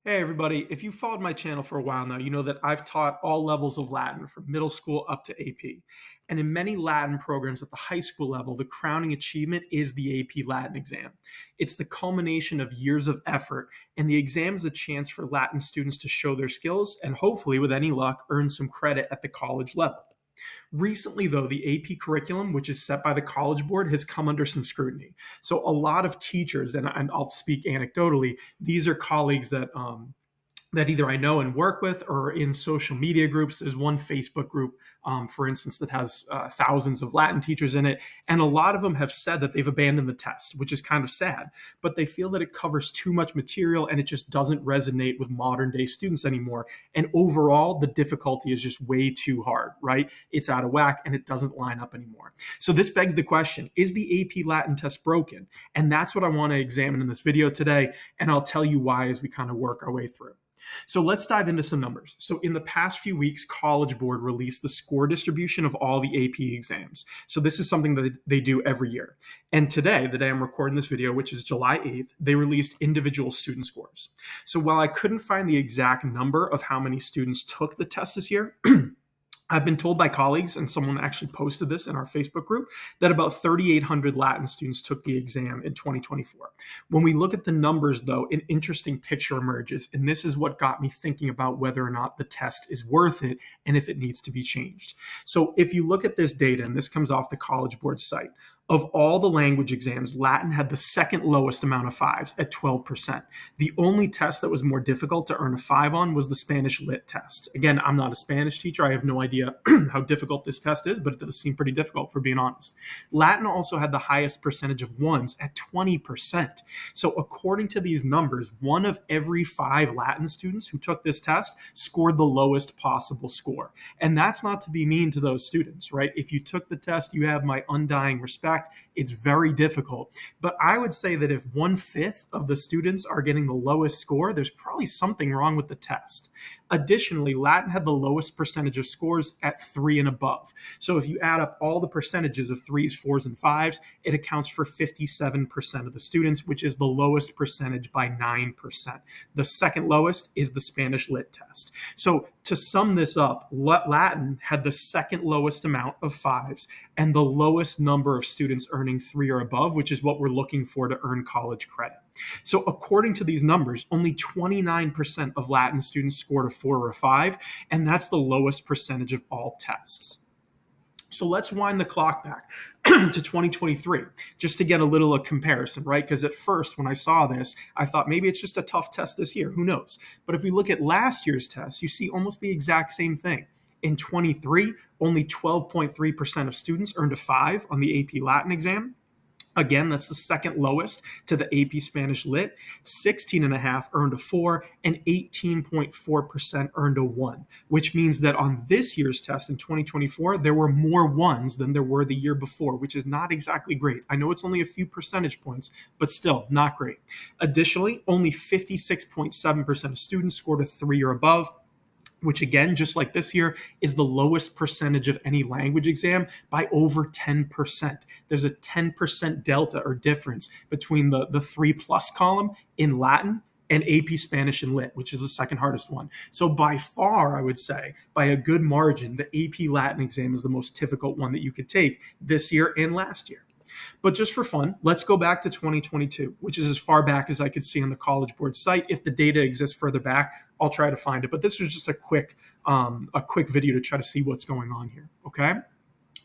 Hey everybody, if you've followed my channel for a while now, you know that I've taught all levels of Latin from middle school up to AP. And in many Latin programs at the high school level, the crowning achievement is the AP Latin exam. It's the culmination of years of effort, and the exam is a chance for Latin students to show their skills and hopefully, with any luck, earn some credit at the college level. Recently, though, the AP curriculum, which is set by the College Board, has come under some scrutiny. So, a lot of teachers, and I'll speak anecdotally, these are colleagues that either I know and work with or in social media groups. There's one Facebook group, for instance, that has thousands of Latin teachers in it. And a lot of them have said that they've abandoned the test, which is kind of sad. But they feel that it covers too much material and it just doesn't resonate with modern day students anymore. And overall, the difficulty is just way too hard, right? It's out of whack and it doesn't line up anymore. So this begs the question, is the AP Latin test broken? And that's what I want to examine in this video today. And I'll tell you why as we kind of work our way through. So let's dive into some numbers. So in the past few weeks, College Board released the score distribution of all the AP exams. So this is something that they do every year. And today, the day I'm recording this video, which is July 8th, they released individual student scores. So while I couldn't find the exact number of how many students took the test this year, I've been told by colleagues, and someone actually posted this in our Facebook group, that about 3,800 Latin students took the exam in 2024. When we look at the numbers, though, an interesting picture emerges, and this is what got me thinking about whether or not the test is worth it and if it needs to be changed. So if you look at this data, and this comes off the College Board site, of all the language exams, Latin had the second lowest amount of fives at 12%. The only test that was more difficult to earn a 5 on was the Spanish Lit test. Again, I'm not a Spanish teacher. I have no idea how difficult this test is, but it does seem pretty difficult, for being honest. Latin also had the highest percentage of ones at 20%. So according to these numbers, 1 of every 5 Latin students who took this test scored the lowest possible score. And that's not to be mean to those students, right? If you took the test, you have my undying respect. It's very difficult. But I would say that if 1/5 of the students are getting the lowest score, there's probably something wrong with the test. Additionally, Latin had the lowest percentage of scores at 3 and above. So if you add up all the percentages of 3s, 4s, and 5s, it accounts for 57% of the students, which is the lowest percentage by 9%. The second lowest is the Spanish Lit test. So to sum this up, Latin had the second lowest amount of 5s and the lowest number of students earning 3 or above, which is what we're looking for to earn college credit. So according to these numbers, only 29% of Latin students scored a 4 or a 5, and that's the lowest percentage of all tests. So let's wind the clock back to 2023, just to get a little comparison, right? Because at first, when I saw this, I thought maybe it's just a tough test this year. Who knows? But if we look at last year's test, you see almost the exact same thing. In 23, only 12.3% of students earned a 5 on the AP Latin exam. Again, that's the second lowest to the AP Spanish Lit. 16.5 earned a 4 and 18.4% earned a 1, which means that on this year's test in 2024, there were more 1s than there were the year before, which is not exactly great. I know it's only a few percentage points, but still not great. Additionally, only 56.7% of students scored a 3 or above, which again, just like this year, is the lowest percentage of any language exam by over 10%. There's a 10% delta or difference between the 3+ column in Latin and AP Spanish and Lit, which is the second hardest one. So by far, I would say, by a good margin, the AP Latin exam is the most difficult one that you could take this year and last year. But just for fun, let's go back to 2022, which is as far back as I could see on the College Board site. If the data exists further back, I'll try to find it. But this was just a quick video to try to see what's going on here, okay?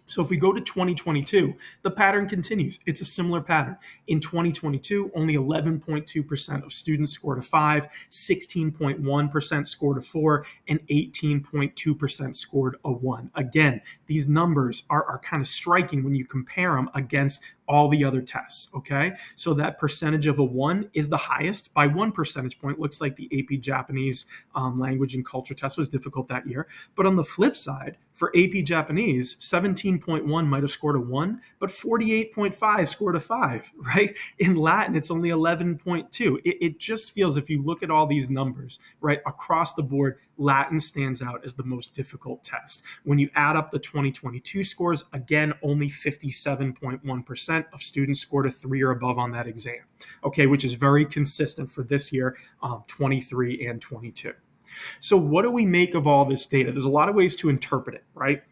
So if we go to 2022, the pattern continues. It's a similar pattern. In 2022, only 11.2% of students scored a 5, 16.1% scored a 4, and 18.2% scored a 1. Again, these numbers are kind of striking when you compare them against all the other tests, okay? So that percentage of a 1 is the highest by 1 percentage point. Looks like the AP Japanese language and culture test was difficult that year. But on the flip side, for AP Japanese, 17.1 might have scored a 1, but 48.5 scored a 5, right? In Latin, it's only 11.2. It just feels, if you look at all these numbers, right, across the board, Latin stands out as the most difficult test. When you add up the 2022 scores, again, only 57.1%. 80% of students scored a 3 or above on that exam, okay, which is very consistent for this year, 23 and 22. So what do we make of all this data? There's a lot of ways to interpret it, right?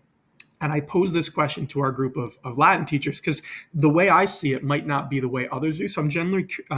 And I pose this question to our group of Latin teachers because the way I see it might not be the way others do. So I'm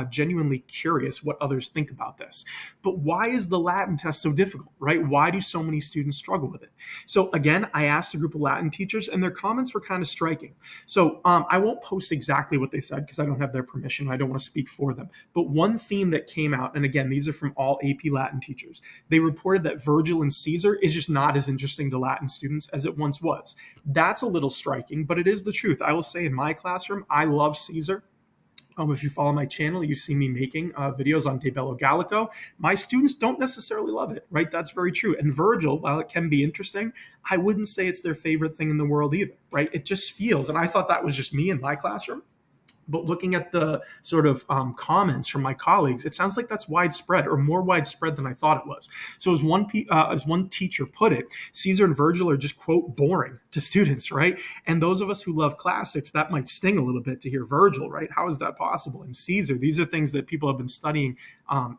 genuinely curious what others think about this. But why is the Latin test so difficult, right? Why do so many students struggle with it? So again, I asked a group of Latin teachers and their comments were kind of striking. So I won't post exactly what they said because I don't have their permission. I don't want to speak for them. But one theme that came out, and again, these are from all AP Latin teachers, they reported that Virgil and Caesar is just not as interesting to Latin students as it once was. That's a little striking, but it is the truth. I will say in my classroom, I love Caesar. If you follow my channel, you see me making videos on De Bello Gallico. My students don't necessarily love it, right? That's very true. And Virgil, while it can be interesting, I wouldn't say it's their favorite thing in the world either, right? It just feels, and I thought that was just me in my classroom. But looking at the sort of comments from my colleagues, it sounds like that's widespread or more widespread than I thought it was. So as one teacher put it, Caesar and Virgil are just, quote, boring to students, right? And those of us who love classics, that might sting a little bit to hear Virgil, right? How is that possible? And Caesar, these are things that people have been studying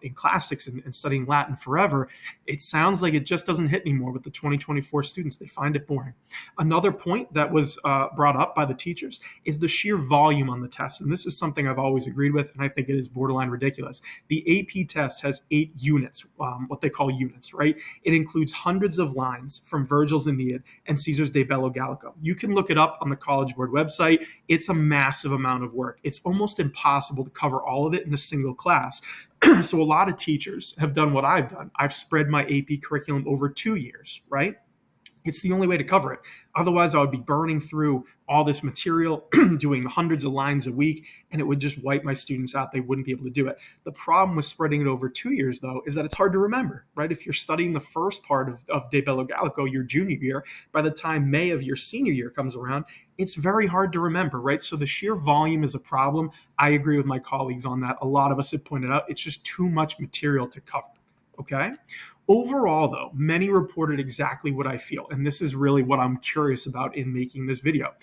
in classics and studying Latin forever. It sounds like it just doesn't hit anymore with the 2024 students. They find it boring. Another point that was brought up by the teachers is the sheer volume on the test. And this is something I've always agreed with, and I think it is borderline ridiculous. The AP test has 8 units, what they call units, right? It includes hundreds of lines from Virgil's Aeneid and Caesar's De Bello Gallico. You can look it up on the College Board website. It's a massive amount of work. It's almost impossible to cover all of it in a single class. So a lot of teachers have done what I've done. I've spread my AP curriculum over 2 years, right? It's the only way to cover it. Otherwise, I would be burning through all this material, doing hundreds of lines a week, and it would just wipe my students out. They wouldn't be able to do it. The problem with spreading it over 2 years, though, is that it's hard to remember, right? If you're studying the first part of De Bello Gallico your junior year, by the time May of your senior year comes around, it's very hard to remember, right? So the sheer volume is a problem. I agree with my colleagues on that. A lot of us have pointed out it's just too much material to cover, okay? Overall, though, many reported exactly what I feel, and this is really what I'm curious about in making this video.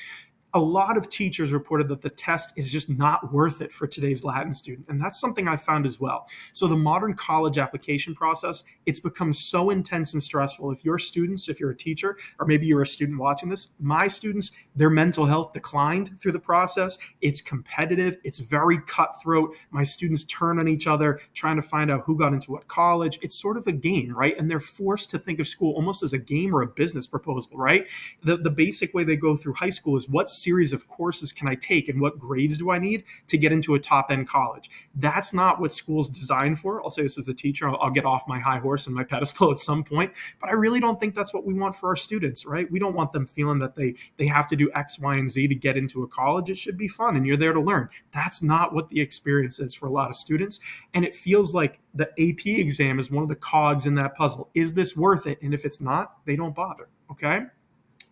A lot of teachers reported that the test is just not worth it for today's Latin student, and that's something I found as well. So the modern college application process, it's become so intense and stressful. If you're students, if you're a teacher, or maybe you're a student watching this, my students, their mental health declined through the process. It's competitive. It's very cutthroat. My students turn on each other, trying to find out who got into what college. It's sort of a game, right? And they're forced to think of school almost as a game or a business proposal, right? The basic way they go through high school is what series of courses can I take and what grades do I need to get into a top-end college? That's not what school's designed for. I'll say this as a teacher. I'll get off my high horse and my pedestal at some point, but I really don't think that's what we want for our students, right? We don't want them feeling that they have to do X, Y, and Z to get into a college. It should be fun and you're there to learn. That's not what the experience is for a lot of students, and it feels like the AP exam is one of the cogs in that puzzle. Is this worth it? And if it's not, they don't bother, okay?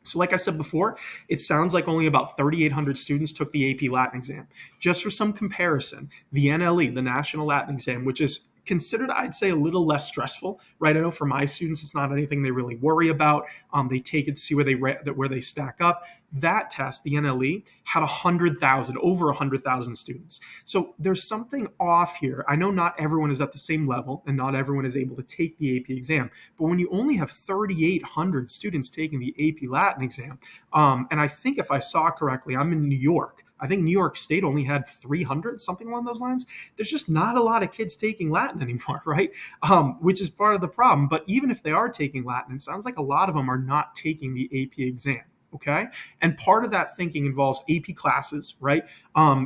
So like I said before, it sounds like only about 3,800 students took the AP Latin exam. Just for some comparison, the NLE, the National Latin Exam, which is considered, I'd say, a little less stressful, right? I know for my students, it's not anything they really worry about. They take it to see where they stack up. That test, the NLE, had over 100,000 students. So there's something off here. I know not everyone is at the same level and not everyone is able to take the AP exam, but when you only have 3,800 students taking the AP Latin exam, and I think if I saw correctly, I'm in New York. I think New York State only had 300, something along those lines. There's just not a lot of kids taking Latin anymore, right? Which is part of the problem. But even if they are taking Latin, it sounds like a lot of them are not taking the AP exam. Okay. And part of that thinking involves AP classes, right?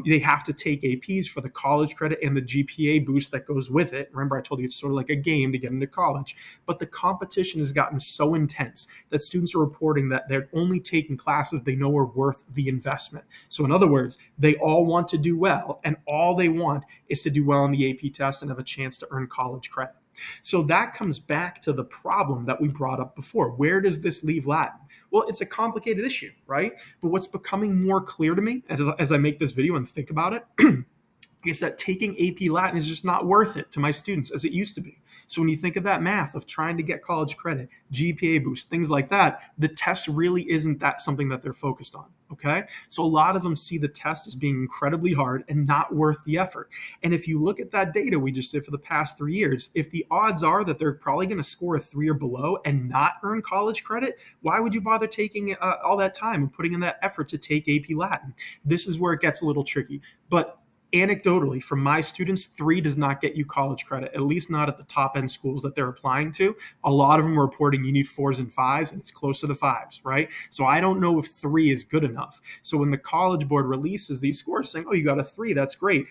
They have to take APs for the college credit and the GPA boost that goes with it. Remember, I told you it's sort of like a game to get into college. But the competition has gotten so intense that students are reporting that they're only taking classes they know are worth the investment. So in other words, they all want to do well, and all they want is to do well on the AP test and have a chance to earn college credit. So that comes back to the problem that we brought up before. Where does this leave Latin? Well, it's a complicated issue, right? But what's becoming more clear to me as I make this video and think about it is that taking AP Latin is just not worth it to my students as it used to be. So when you think of that math of trying to get college credit, GPA boost, things like that, the test really isn't that something that they're focused on. Okay. So a lot of them see the test as being incredibly hard and not worth the effort. And if you look at that data we just did for the past 3 years, if the odds are that they're probably going to score a 3 or below and not earn college credit, why would you bother taking all that time and putting in that effort to take AP Latin? This is where it gets a little tricky. But anecdotally, from my students, 3 does not get you college credit, at least not at the top end schools that they're applying to. A lot of them are reporting you need 4s and 5s, and it's close to the 5s, right? So I don't know if 3 is good enough. So when the College Board releases these scores saying, oh, you got a 3, that's great.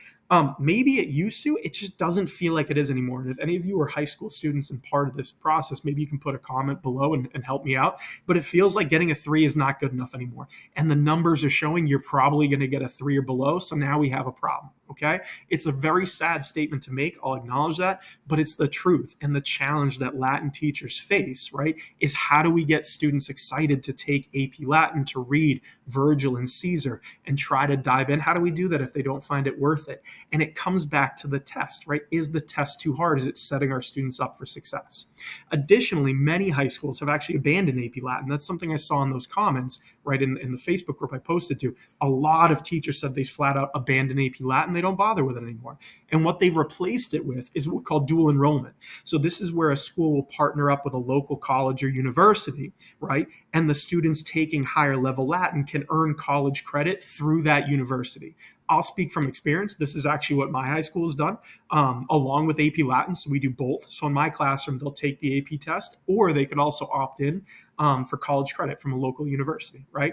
Maybe it used to, it just doesn't feel like it is anymore. And if any of you are high school students and part of this process, maybe you can put a comment below and help me out. But it feels like getting a 3 is not good enough anymore. And the numbers are showing you're probably going to get a 3 or below. So now we have a problem. Okay. It's a very sad statement to make. I'll acknowledge that, but it's the truth. And the challenge that Latin teachers face, right, is how do we get students excited to take AP Latin, to read Virgil and Caesar and try to dive in? How do we do that if they don't find it worth it? And it comes back to the test, right? Is the test too hard? Is it setting our students up for success? Additionally, many high schools have actually abandoned AP Latin. That's something I saw in those comments, right, in the Facebook group I posted to. A lot of teachers said they flat out abandoned AP Latin. They don't bother with it anymore. And what they've replaced it with is what we call dual enrollment. So this is where a school will partner up with a local college or university, right? And the students taking higher level Latin can earn college credit through that university. I'll speak from experience. This is actually what my high school has done, along with AP Latin. So we do both. So in my classroom, they'll take the AP test, or they could also opt in for college credit from a local university, right?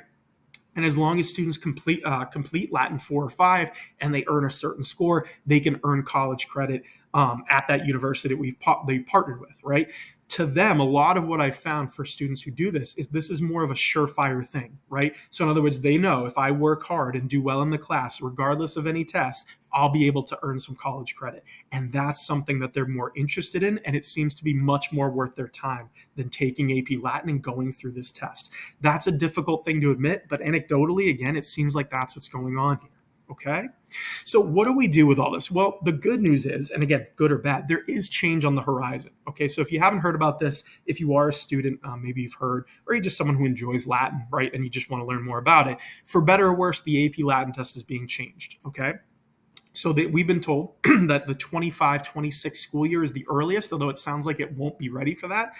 And as long as students complete Latin 4 or 5 and they earn a certain score, they can earn college credit at that university that they partnered with, right? To them, a lot of what I found for students who do this is more of a surefire thing, right? So in other words, they know if I work hard and do well in the class, regardless of any test, I'll be able to earn some college credit. And that's something that they're more interested in. And it seems to be much more worth their time than taking AP Latin and going through this test. That's a difficult thing to admit, but anecdotally, again, it seems like that's what's going on here. Okay. So what do we do with all this? Well, the good news is, and again, good or bad, there is change on the horizon. Okay. So if you haven't heard about this, if you are a student, maybe you've heard, or you're just someone who enjoys Latin, right? And you just want to learn more about it, for better or worse, the AP Latin test is being changed. Okay. So we've been told that the 25-26 school year is the earliest, although it sounds like it won't be ready for that.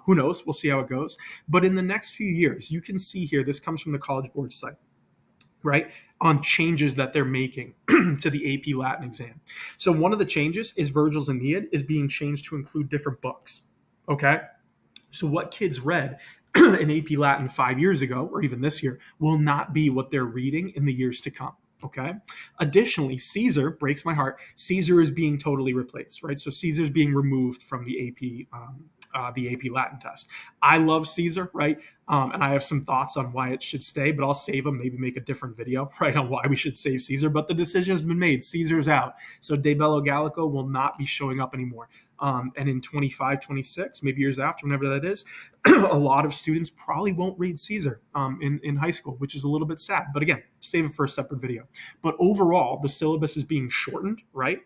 Who knows? We'll see how it goes. But in the next few years, you can see here, this comes from the College Board site, right, on changes that they're making to the AP Latin exam. So one of the changes is Virgil's Aeneid is being changed to include different books. Okay. So what kids read in AP Latin 5 years ago, or even this year, will not be what they're reading in the years to come. Okay. Additionally, Caesar, breaks my heart, Caesar is being totally replaced, right? So Caesar's being removed from the AP Latin test. I love Caesar, right? And I have some thoughts on why it should stay, but I'll save them, maybe make a different video, right, on why we should save Caesar. But the decision has been made. Caesar's out. So De Bello Gallico will not be showing up anymore. And in 25, 26, maybe years after, whenever that is, a lot of students probably won't read Caesar in high school, which is a little bit sad. But again, save it for a separate video. But overall, the syllabus is being shortened, right?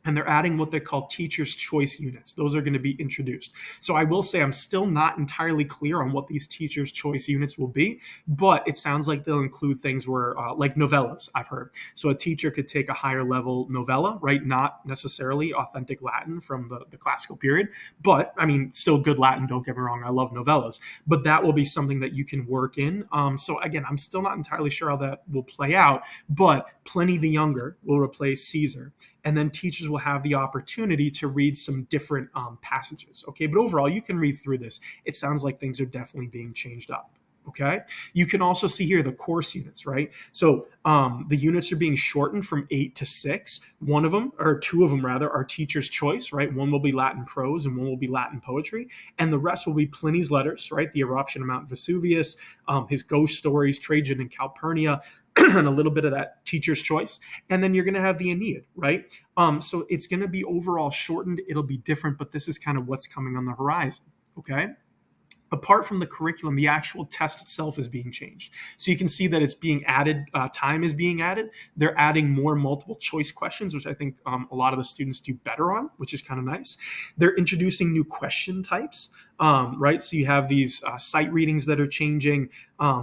And they're adding what they call teacher's choice units. Those are going to be introduced. So I will say I'm still not entirely clear on what these teacher's choice units will be, but it sounds like they'll include things where, like novellas, I've heard. So a teacher could take a higher level novella, right? Not necessarily authentic Latin from the classical period, but I mean, still good Latin, don't get me wrong. I love novellas, but that will be something that you can work in. So again, I'm still not entirely sure how that will play out, but Pliny the Younger will replace Caesar. And then teachers will have the opportunity to read some different passages. Okay, but overall, you can read through this. It sounds like things are definitely being changed up. Okay, you can also see here the course units, right? So the units are being shortened from 8 to 6. One of them, or two of them rather, are teacher's choice, right? One will be Latin prose and one will be Latin poetry. And the rest will be Pliny's letters, right? The eruption of Mount Vesuvius, his ghost stories, Trajan and Calpurnia, and a little bit of that teacher's choice. And then you're going to have the Aeneid, right? So it's going to be overall shortened. It'll be different, but this is kind of what's coming on the horizon. Okay. apart from the curriculum, the actual test itself is being changed. So you can see that it's being added, time is being added. They're adding more multiple choice questions, which I think a lot of the students do better on, which is kind of nice. They're introducing new question types, right? So you have these sight readings that are changing.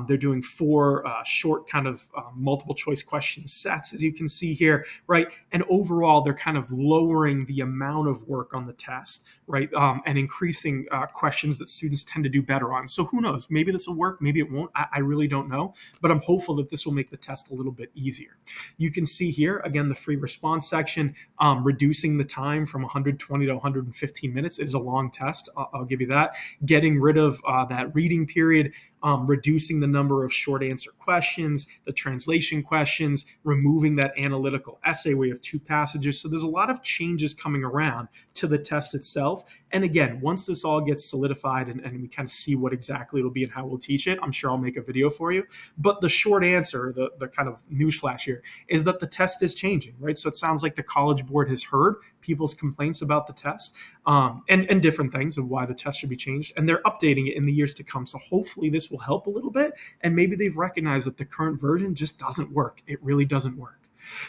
They're doing 4 short kind of multiple choice question sets, as you can see here, right? And overall, they're kind of lowering the amount of work on the test, right? And increasing questions that students tend to do better on. So who knows? Maybe this will work, maybe it won't. I really don't know, but I'm hopeful that this will make the test a little bit easier. You can see here, again, the free response section, reducing the time from 120 to 115 minutes. It is a long test, I'll give you that. Getting rid of that reading period, reducing the number of short answer questions, the translation questions, removing that analytical essay where you have 2 passages. So there's a lot of changes coming around to the test itself. And again, once this all gets solidified and we kind of see what exactly it'll be and how we'll teach it, I'm sure I'll make a video for you. But the short answer, the kind of newsflash here, is that the test is changing, right? So it sounds like the College Board has heard people's complaints about the test, and different things of why the test should be changed. And they're updating it in the years to come. So hopefully this will help a little bit. And maybe they've recognized that the current version just doesn't work. It really doesn't work.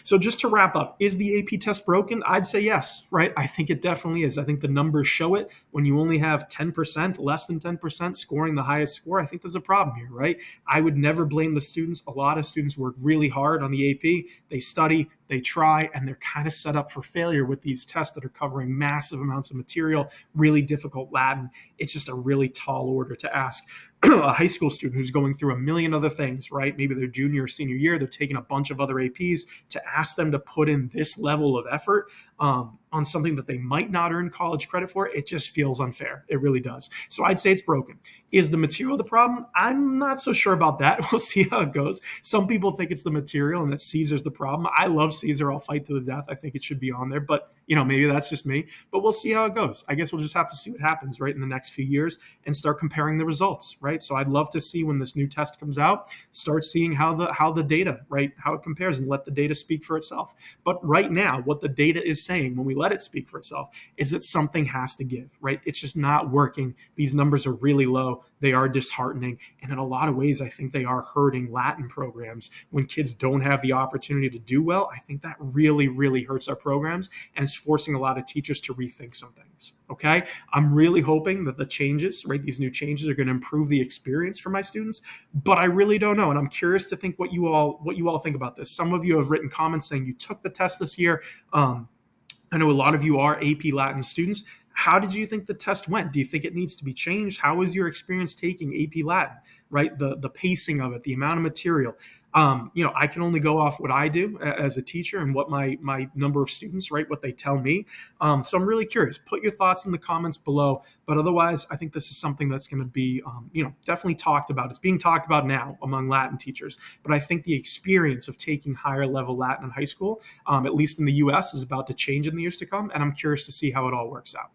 So just to wrap up, is the AP test broken? I'd say yes, right? I think it definitely is. I think the numbers show it. When you only have 10%, less than 10% scoring the highest score, I think there's a problem here, right? I would never blame the students. A lot of students work really hard on the AP. They study, they try, and they're kind of set up for failure with these tests that are covering massive amounts of material, really difficult Latin. It's just a really tall order to ask a high school student who's going through a million other things, right? Maybe their junior or senior year, they're taking a bunch of other APs, to ask them to put in this level of effort on something that they might not earn college credit for. It just feels unfair. It really does. So I'd say it's broken. Is the material the problem? I'm not so sure about that. We'll see how it goes. Some people think it's the material and that Caesar's the problem. I love Caesar. I'll fight to the death. I think it should be on there, but maybe that's just me. But we'll see how it goes. I guess we'll just have to see what happens, right, in the next few years and start comparing the results, right? So I'd love to see when this new test comes out, start seeing how the data, right, how it compares, and let the data speak for itself. But right now, what the data is saying, when we let it speak for itself, is that something has to give, right? It's just not working. These numbers are really low. They are disheartening. And in a lot of ways, I think they are hurting Latin programs. When kids don't have the opportunity to do well, I think that really, really hurts our programs, and it's forcing a lot of teachers to rethink some things. Okay. I'm really hoping that the changes, right, these new changes are going to improve the experience for my students, but I really don't know. And I'm curious to think what you all think about this. Some of you have written comments saying you took the test this year. I know a lot of you are AP Latin students. How did you think the test went? Do you think it needs to be changed? How was your experience taking AP Latin, right? The pacing of it, the amount of material. I can only go off what I do as a teacher and what my number of students, right, what they tell me. So I'm really curious. Put your thoughts in the comments below. But otherwise, I think this is something that's going to be, definitely talked about. It's being talked about now among Latin teachers. But I think the experience of taking higher level Latin in high school, at least in the U.S., is about to change in the years to come. And I'm curious to see how it all works out.